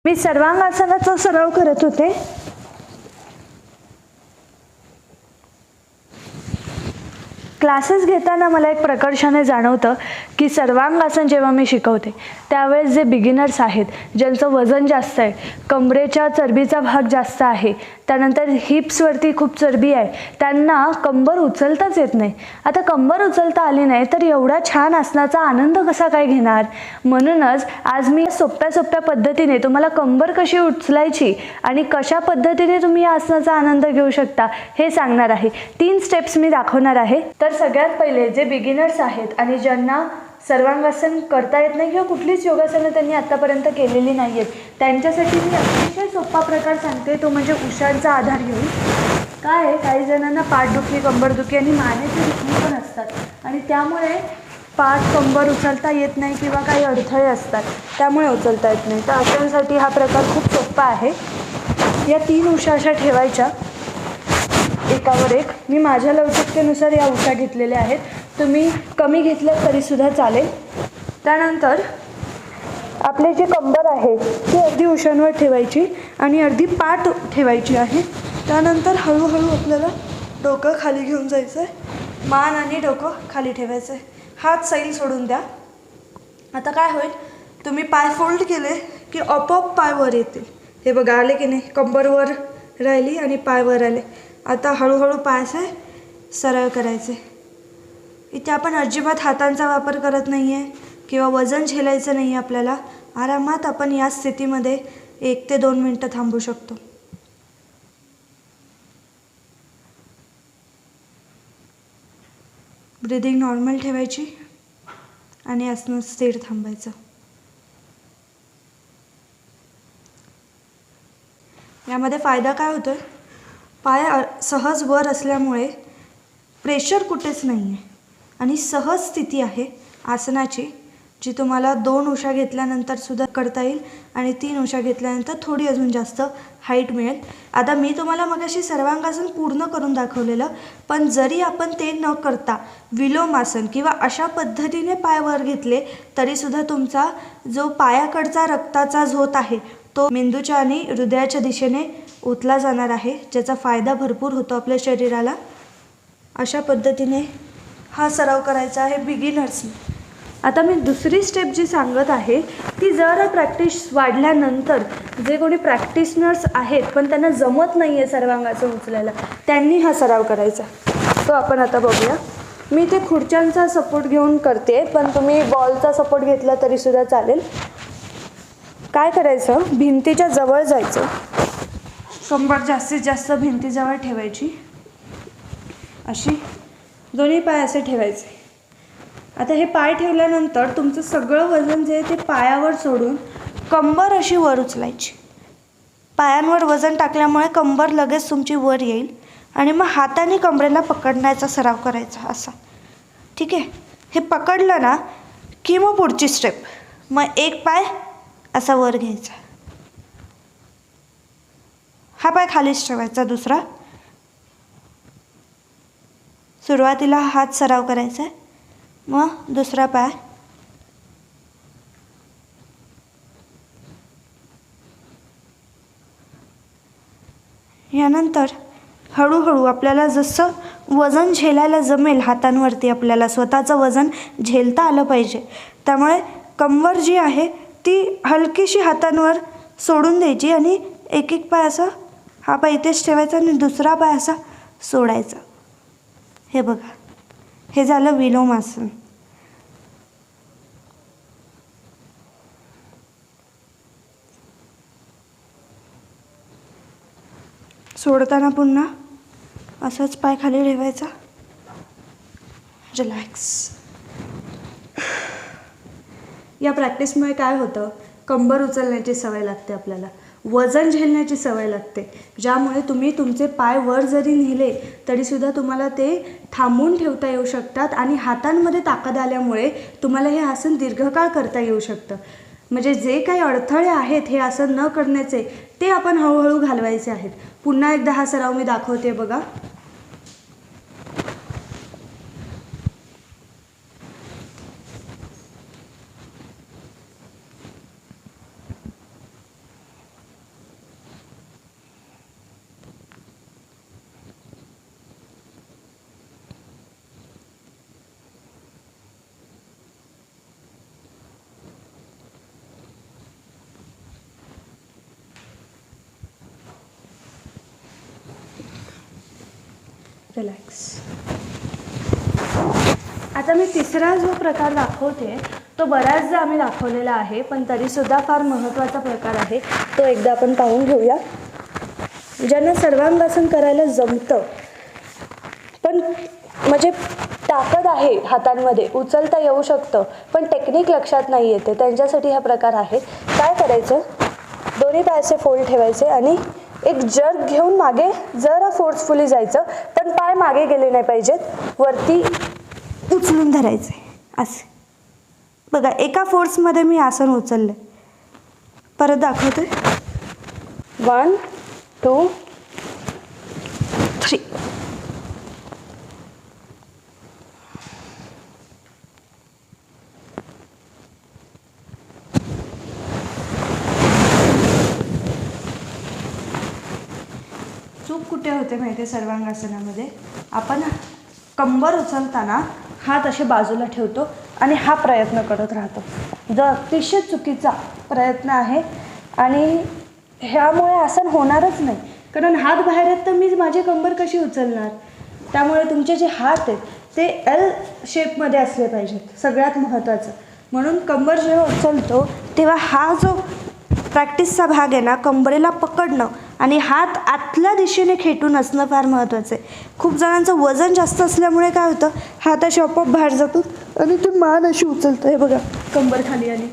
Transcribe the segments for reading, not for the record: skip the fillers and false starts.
मी सर्वांगासनाचा सराव करत होते. क्लासेस घेताना मला एक प्रकर्षाने जाणवतं की सर्वांगासन जेव्हा मी शिकवते त्यावेळेस जे बिगिनर्स आहेत, ज्यांचं वजन जास्त आहे, कमरेच्या चरबीचा भाग जास्त आहे, त्यानंतर हिप्सवरती खूप चरबी आहे, त्यांना कंबर उचलताच येत नाही. आता कंबर उचलता आली नाही तर एवढा छान आसनाचा आनंद कसा काय घेणार? म्हणूनच आज मी सोप्या सोप्या पद्धतीने तुम्हाला कंबर कशी उचलायची आणि कशा पद्धतीने तुम्ही या आसनाचा आनंद घेऊ शकता हे सांगणार आहे. 3 स्टेप्स मी दाखवणार आहे. तर सगळ्यात पहिले जे बिगिनर्स आहेत आणि ज्यांना सर्वांगासन करता येत नाही किंवा कुठलीच योगासनं त्यांनी आतापर्यंत केलेली नाही आहेत, त्यांच्यासाठी मी अतिशय सोपा प्रकार सांगते, तो म्हणजे उशांचा आधार घेऊन. काय आहे, काही जणांना पाठदुखी, कंबरदुखी आणि मानेची दुखणी पण असतात आणि त्यामुळे पाठ कंबर उचलता येत नाही किंवा काही अडथळे असतात, त्यामुळे उचलता येत नाही. तर अशांसाठी हा प्रकार खूप सोपा आहे. या 3 उशा अशा ठेवायच्या एकावर एक. मी माझ्या लवचिकतेनुसार या उशा घेतलेल्या आहेत, तुम्ही कमी घेतल्या तरीसुद्धा चालेल. त्यानंतर आपली जी कंबर आहे ती अर्धी उशांवर ठेवायची आणि अर्धी पाठ ठेवायची आहे. त्यानंतर हळूहळू आपल्याला डोकं खाली घेऊन जायचं आहे, मान आणि डोकं खाली ठेवायचं आहे. हात सैल सोडून द्या. आता काय होईल, तुम्ही पाय फोल्ड केले की आपोआप पाय वर येतील. हे बघा, आले की नाही, कंबर वर राहिली आणि पाय वर आले. आता हळूहळू पायचे सरळ करायचे. इथे आपण अजिबात हातांचा वापर करत नाही आहे किंवा वजन झेलायचं नाही आहे आपल्याला. आरामात आपण या स्थितीमध्ये 1 ते 2 मिनटं थांबू शकतो. ब्रीदिंग नॉर्मल ठेवायची आणि आसन स्थिर थांबायचं. यामध्ये फायदा काय होतोय, पाय सहज वर असल्यामुळे प्रेशर कुठेच नाही आहे आणि सहज स्थिती आहे आसनाची, जी तुम्हाला 2 उशा घेतल्यानंतर सुद्धा करता येईल आणि 3 उशा घेतल्यानंतर थोडी अजून जास्त हाईट मिळेल. आता मी तुम्हाला मगाशी सर्वांगासन पूर्ण करून दाखवलेलं, पण जरी आपण ते न करता विलोमासन किंवा अशा पद्धतीने पाय वर घेतले तरीसुद्धा तुमचा जो पायाकडचा रक्ताचा झोत आहे तो मेंदूच्या आणि हृदयाच्या दिशेने ओतला जाणार आहे, ज्याचा फायदा भरपूर होतो आपल्या शरीराला. अशा पद्धतीने हा सराव करायचा आहे बिगिनर्सने. आता मी दुसरी स्टेप जी सांगत आहे ती जरा प्रॅक्टिस वाढल्यानंतर जे कोणी प्रॅक्टिशनर्स आहेत पण त्यांना जमत नाही आहे सर्वांगासन उचलायला, त्यांनी हा सराव करायचा. तो आपण आता बघूया. मी ते खुर्च्यांचा सपोर्ट घेऊन करते, पण तुम्ही बॉलचा सपोर्ट घेतला तरीसुद्धा चालेल. काय करायचं, भिंतीच्या जवळ जायचं, कंबर जास्तीत जास्त भिंतीजवळ ठेवायची, अशी दोन्ही पाय असे ठेवायचे. आता हे पाय ठेवल्यानंतर तुमचं सगळं वजन जे आहे ते पायावर सोडून कंबर अशी वर उचलायची. पायांवर वजन टाकल्यामुळे कंबर लगेच तुमची वर येईल आणि मग हाताने कंबरेला पकडण्याचा सराव करायचा असा. ठीक आहे, हे पकडलं ना की मग पुढची स्टेप, मग एक पाय असा वर घ्यायचा, हा पाय खालीच ठेवायचा, दुसरा. सुरुवातीला हात सराव करायचा आहे, मग दुसरा पाय, यानंतर हळूहळू आपल्याला जसं वजन झेलायला जमेल हातांवरती, आपल्याला स्वतःचं वजन झेलता आलं पाहिजे, त्यामुळे कंबर जी आहे ती हलकीशी हातांवर सोडून द्यायची आणि एक एक पाय असा, हा पाय इथेच ठेवायचा आणि दुसरा पाय असा सोडायचा. हे बघा, हे झालं विलोमासन. सोडताना पुन्हा असाच पाय खाली ठेवायचा, रिलॅक्स. या प्रॅक्टिसमुळे काय होतं, कंबर उचलण्याची सवय लागते आपल्याला, वजन झेलण्याची सवय लागते, ज्यामुळे तुम्ही तुमचे पाय वर जरी नेले तरीसुद्धा तुम्हाला ते थांबून ठेवता येऊ शकतात आणि हातांमध्ये ताकद आल्यामुळे तुम्हाला हे आसन दीर्घकाळ करता येऊ शकतं. म्हणजे जे काही अडथळे आहेत हे आसन न करण्याचे, ते आपण हळूहळू घालवायचे आहेत. पुन्हा एकदा हा सराव मी दाखवते बघा. रिलॅक्स. आता मी तिसरा जो प्रकार दाखवते तो बऱ्याचदा आम्ही दाखवलेला आहे, पण तरीसुद्धा फार महत्त्वाचा प्रकार आहे. तो एकदा आपण पाहून घेऊया. ज्यांना सर्वांगासन करायला जमतं पण म्हणजे ताकद आहे हातांमध्ये, उचलता येऊ शकतं पण टेक्निक लक्षात नाही येते, त्यांच्यासाठी हा प्रकार आहे. काय करायचं, दोन्ही पाय असे फोल्ड ठेवायचे आणि एक जर्क घेऊन मागे जरा फोर्सफुली जायचं, पण पाय मागे गेले नाही पाहिजेत, वरती उचलून धरायचे असे. बघा, एका फोर्समध्ये मी आसन उचलले. परत दाखवते. 1 2 3. चूक कुठे होते माहिती आहे सर्वांगासनामध्ये, आपण कंबर उचलताना हात असे बाजूला ठेवतो आणि हा प्रयत्न करत राहतो, जो अतिशय चुकीचा प्रयत्न आहे. आणि ह्यामुळे आसन होणारच नाही, कारण हात बाहेर आहेत तर मी माझी कंबर कशी उचलणार. त्यामुळे तुमचे जे हात आहेत ते एल शेपमध्ये असले पाहिजेत, सगळ्यात महत्त्वाचं. म्हणून कंबर जेव्हा उचलतो तेव्हा हा जो प्रॅक्टिसचा भाग आहे ना, कंबरेला पकडणं आणि हात आतल्या दिशेने खेटून असणं फार महत्त्वाचं आहे. खूप जणांचं वजन जास्त असल्यामुळे काय होतं, हात अशी आपोआप बाहेर जातो आणि ते मान अशी उचलतं. हे बघा, कंबर खाली आली,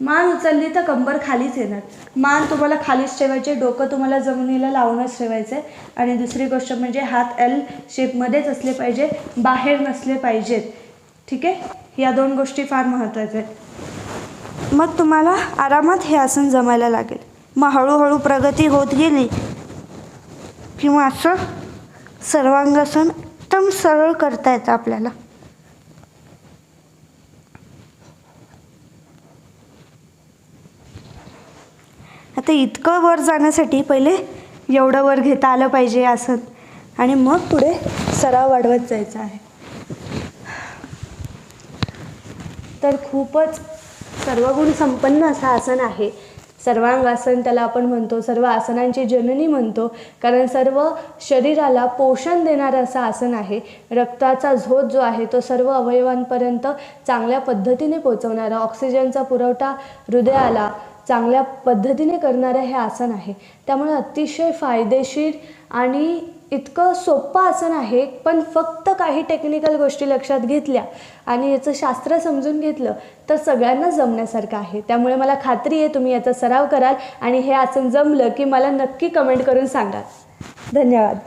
मान उचलली तर कंबर खालीच येणार. मान तुम्हाला खालीच ठेवायचे, डोकं तुम्हाला जमिनीला लावूनच ठेवायचं आहे. आणि दुसरी गोष्ट म्हणजे हात एल शेपमध्येच असले पाहिजे, बाहेर नसले पाहिजेत. ठीक आहे, या 2 गोष्टी फार महत्त्वाच्या आहेत. मग तुम्हाला आरामात हे आसन जमायला लागेल. मग हळूहळू प्रगती होत गेली किंवा असं सर्वांगासन एकदम सरळ करता येतं आपल्याला. आता इतकं वर जाण्यासाठी पहिले एवढं वर घेता आलं पाहिजे आसन, आणि मग पुढे सराव वाढवत जायचा आहे. तर खूपच सर्वगुण संपन्न असं आसन आहे सर्वांगासन. त्याला आपण म्हणतो सर्व आसनांची जननी म्हणतो, कारण सर्व शरीराला पोषण देणारं असं आसन आहे. रक्ताचा झोत जो आहे तो सर्व अवयवांपर्यंत चांगल्या पद्धतीने पोचवणारा, ऑक्सिजनचा पुरवठा हृदयाला चांगल्या पद्धतीने करणारं हे आसन आहे. त्यामुळे अतिशय फायदेशीर आणि इतकं सोपं आसन आहे, पण फक्त काही टेक्निकल गोष्टी लक्षात घेतल्या आणि याचं शास्त्र समजून घेतलं तर सगळ्यांना जमण्यासारखं आहे. त्यामुळे मला खात्री आहे तुम्ही याचा सराव कराल आणि हे आसन जमलं की मला नक्की कमेंट करून सांगाल. धन्यवाद.